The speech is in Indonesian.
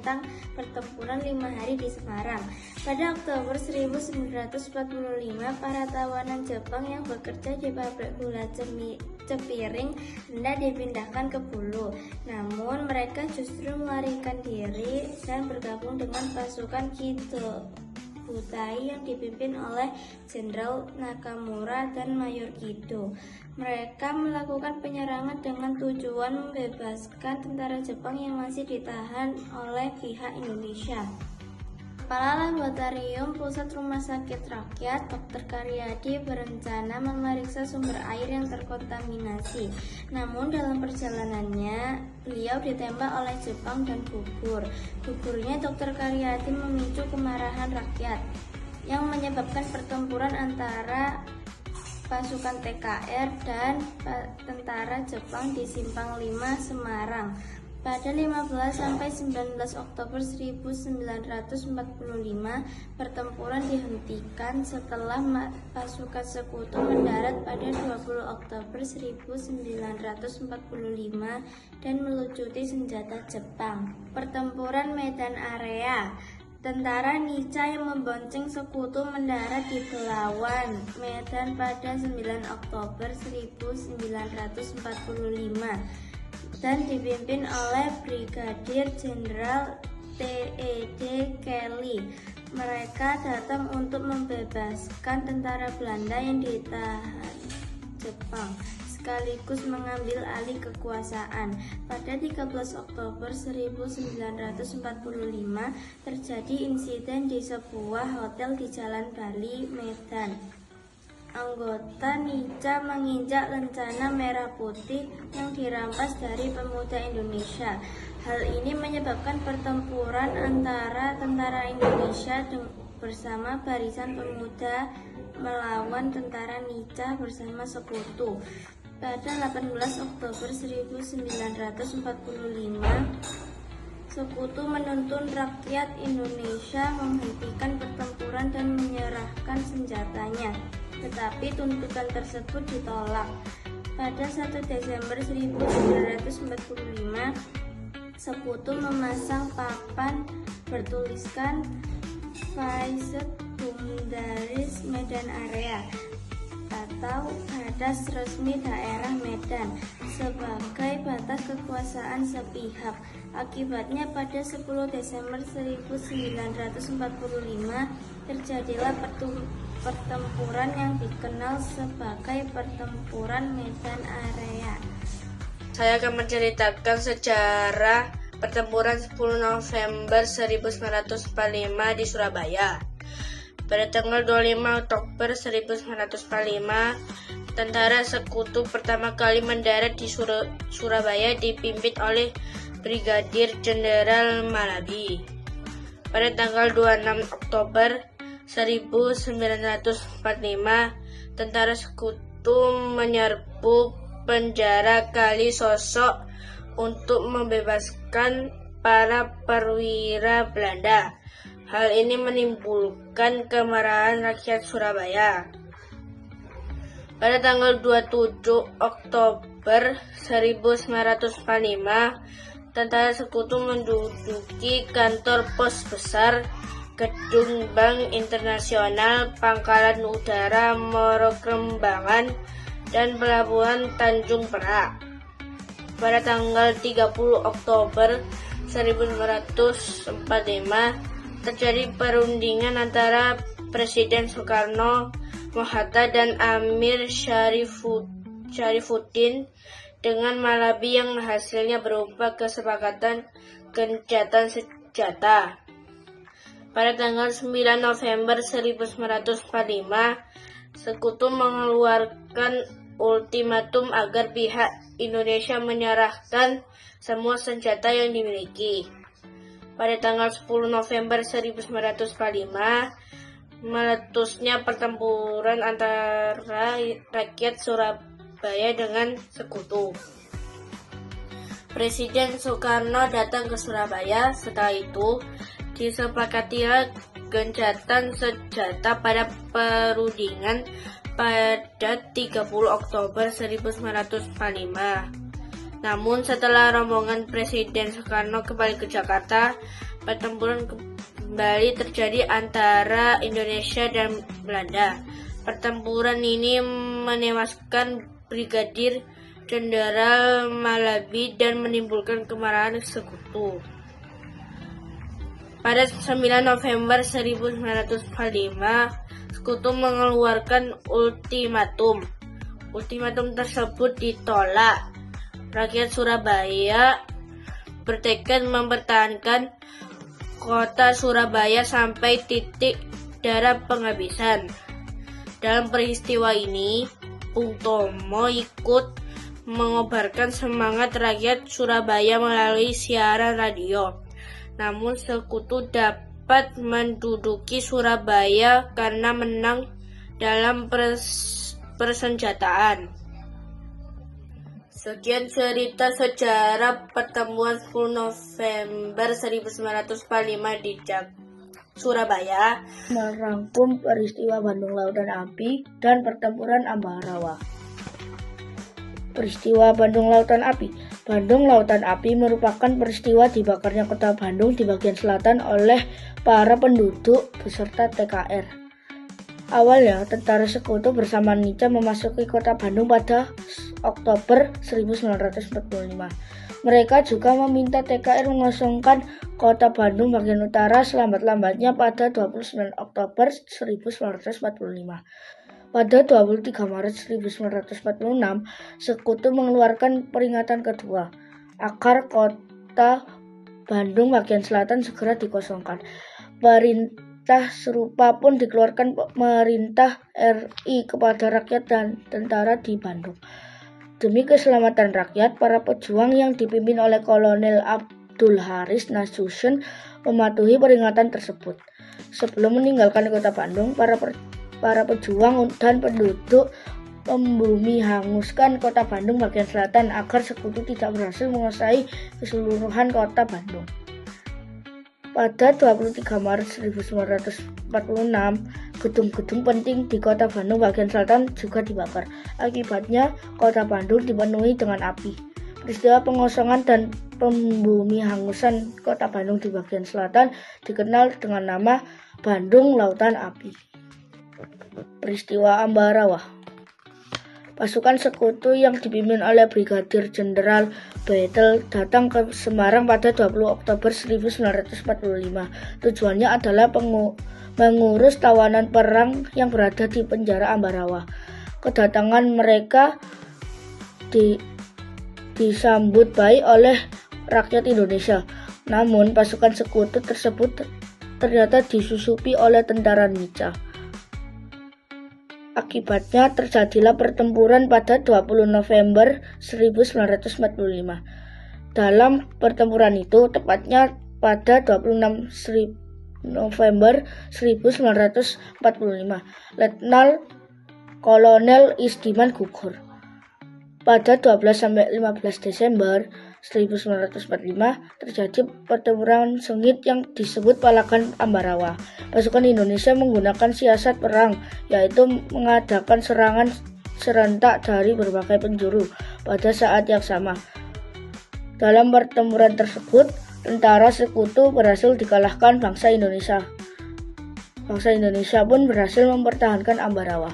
tentang pertempuran 5 hari di Semarang. Pada Oktober 1945, para tawanan Jepang yang bekerja di pabrik gula Cepiring hendak dipindahkan ke Bulu. Namun mereka justru melarikan diri dan bergabung dengan pasukan Kido Butai yang dipimpin oleh Jenderal Nakamura dan Mayor Kido. Mereka melakukan penyerangan dengan tujuan membebaskan tentara Jepang yang masih ditahan oleh pihak Indonesia. Kepala Laboratorium Pusat Rumah Sakit Rakyat, Dr. Karyadi, berencana memeriksa sumber air yang terkontaminasi. Namun dalam perjalanannya, beliau ditembak oleh Jepang dan gugur. Gugurnya Dr. Karyadi memicu kemarahan rakyat yang menyebabkan pertempuran antara pasukan TKR dan tentara Jepang di Simpang 5 Semarang. Pada 15-19 Oktober 1945, pertempuran dihentikan setelah pasukan sekutu mendarat pada 20 Oktober 1945 dan melucuti senjata Jepang. Pertempuran Medan Area. Tentara Nica yang membonceng sekutu mendarat di Belawan, Medan pada 9 Oktober 1945. Dan dipimpin oleh Brigadir Jenderal T.E.D. Kelly. Mereka datang untuk membebaskan tentara Belanda yang ditahan Jepang, sekaligus mengambil alih kekuasaan. Pada 13 Oktober 1945 terjadi insiden di sebuah hotel di Jalan Bali, Medan. Anggota Nica menginjak lencana merah putih yang dirampas dari pemuda Indonesia. Hal ini menyebabkan pertempuran antara tentara Indonesia bersama barisan pemuda melawan tentara Nica bersama sekutu. Pada 18 Oktober 1945, sekutu menuntun rakyat Indonesia menghentikan pertempuran dan menyerahkan senjatanya. Tetapi tuntutan tersebut ditolak. Pada 1 Desember 1945, sekutu memasang papan bertuliskan Faizet Bumdaris Medan Area atau batas resmi daerah Medan sebagai batas kekuasaan sepihak. Akibatnya pada 10 Desember 1945 terjadilah pertempuran yang dikenal sebagai Pertempuran Medan Area. Saya akan menceritakan sejarah pertempuran 10 November 1945 di Surabaya. Pada tanggal 25 Oktober 1945, tentara sekutu pertama kali mendarat di Surabaya dipimpin oleh Brigadir Jenderal Malabi. Pada tanggal 26 Oktober 1945, tentara sekutu menyerbu penjara Kali Sosok untuk membebaskan para perwira Belanda. Hal ini menimbulkan kemarahan rakyat Surabaya. Pada tanggal 27 Oktober 1945, tentara sekutu menduduki kantor pos besar, Gedung Bank Internasional, Pangkalan Udara Morokembangan, dan Pelabuhan Tanjung Perak. Pada tanggal 30 Oktober 1945, terjadi perundingan antara Presiden Soekarno, Mohatta, dan Amir Syarifuddin dengan Malabi yang hasilnya berupa kesepakatan gencatan senjata. Pada tanggal 9 November 1945, sekutu mengeluarkan ultimatum agar pihak Indonesia menyerahkan semua senjata yang dimiliki. Pada tanggal 10 November 1945, meletusnya pertempuran antara rakyat Surabaya dengan sekutu. Presiden Soekarno datang ke Surabaya. Setelah itu, disepakatilah gencatan senjata pada perundingan pada 30 Oktober 1945. Namun setelah rombongan Presiden Soekarno kembali ke Jakarta, pertempuran kembali terjadi antara Indonesia dan Belanda. Pertempuran ini menewaskan Brigadir Jenderal Malabi dan menimbulkan kemarahan sekutu. Pada 9 November 1945, sekutu mengeluarkan ultimatum. Ultimatum tersebut ditolak. Rakyat Surabaya bertekad mempertahankan kota Surabaya sampai titik darah penghabisan. Dalam peristiwa ini, Bung Tomo ikut mengobarkan semangat rakyat Surabaya melalui siaran radio. Namun sekutu dapat menduduki Surabaya karena menang dalam persenjataan. Sekian cerita sejarah pertemuan 10 November 1945 di Surabaya. Merangkum peristiwa Bandung Lautan Api dan pertempuran Ambarawa. Peristiwa Bandung Lautan Api. Bandung Lautan Api merupakan peristiwa dibakarnya kota Bandung di bagian selatan oleh para penduduk beserta TKR. Awalnya, tentara sekutu bersama Nica memasuki kota Bandung pada Oktober 1945. Mereka juga meminta TKR mengosongkan kota Bandung bagian utara selambat-lambatnya pada 29 Oktober 1945. Pada 23 Maret 1946, sekutu mengeluarkan peringatan kedua agar kota Bandung bagian selatan segera dikosongkan. Perintah serupa pun dikeluarkan pemerintah RI kepada rakyat dan tentara di Bandung. Demi keselamatan rakyat, para pejuang yang dipimpin oleh Kolonel Abdul Haris Nasution mematuhi peringatan tersebut. Sebelum meninggalkan kota Bandung, para pejuang dan penduduk membumi hanguskan kota Bandung bagian selatan agar sekutu tidak berhasil menguasai keseluruhan kota Bandung. Pada 23 Maret 1946, gedung-gedung penting di kota Bandung bagian selatan juga dibakar. Akibatnya, kota Bandung dipenuhi dengan api. Peristiwa pengosongan dan pembumi hangusan kota Bandung di bagian selatan dikenal dengan nama Bandung Lautan Api. Peristiwa Ambarawa. Pasukan sekutu yang dipimpin oleh Brigadir Jenderal Bethel datang ke Semarang pada 20 Oktober 1945. Tujuannya adalah mengurus tawanan perang yang berada di penjara Ambarawa. Kedatangan mereka disambut baik oleh rakyat Indonesia. Namun pasukan sekutu tersebut ternyata disusupi oleh tentara Nica. Akibatnya terjadilah pertempuran pada 20 November 1945. Dalam pertempuran itu, tepatnya pada 26 November 1945, Letnan Kolonel Isdiman gugur. Pada 12-15 Desember 1945 terjadi pertempuran sengit yang disebut Palagan Ambarawa. Pasukan Indonesia menggunakan siasat perang, yaitu mengadakan serangan serentak dari berbagai penjuru pada saat yang sama. Dalam pertempuran tersebut, tentara sekutu berhasil dikalahkan bangsa Indonesia. Bangsa Indonesia pun berhasil mempertahankan Ambarawa.